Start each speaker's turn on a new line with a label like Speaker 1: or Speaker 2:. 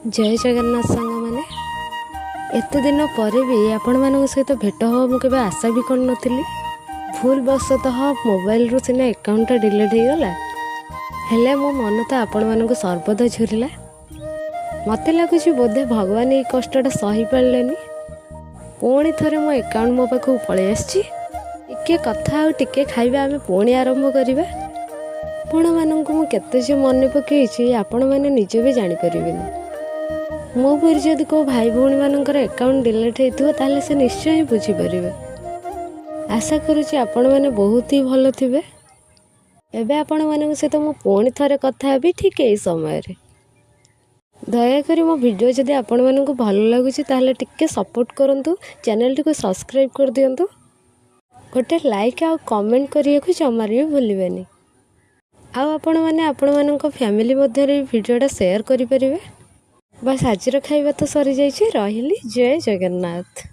Speaker 1: जय जगन्नाथ सांग मैंने एत दिन पर भी आपण मान सहित भेट हो मुझे आशा भी कर नी भूल बसतः मोबाइल रू सीना अकाउंट डिलीट हो गला हेले मो मन तो आपण मानक सर्वदा झुरला मत लगुच बोधे भगवान ये कष्टा सही पारे पुणी थे मो अकाउंट मो पाखक पलि आसके कथा टिके खाଇବା आम पुणी आरंभ करवा आपण मानक मुझे मन पकई आपण मैंने निजे भी जापर मो पर जदि को भाई भौणी मानकर अकाउंट डिलीट होता ताले से निश्चय ही बुझीपर आशा करुँच आपण मैंने बहुत ही भल थे एवं आपण मान सहित मु पुणी थे कथा भी ठीक यही समय दयाकोरी मो वीडियो जदि आपण मानक भल लगुच ताले टिके सपोर्ट करंतु चैनल टी को सब्सक्राइब कर दियंतु गोटे लाइक आ कमेंट करिया को जमार भी भूलिबेनी आपण मैंने आपण मानक फैमिली मध्य वीडियोटा शेयर करें बस आज खाଇବା तो सरी जाइए रही जय जगन्नाथ।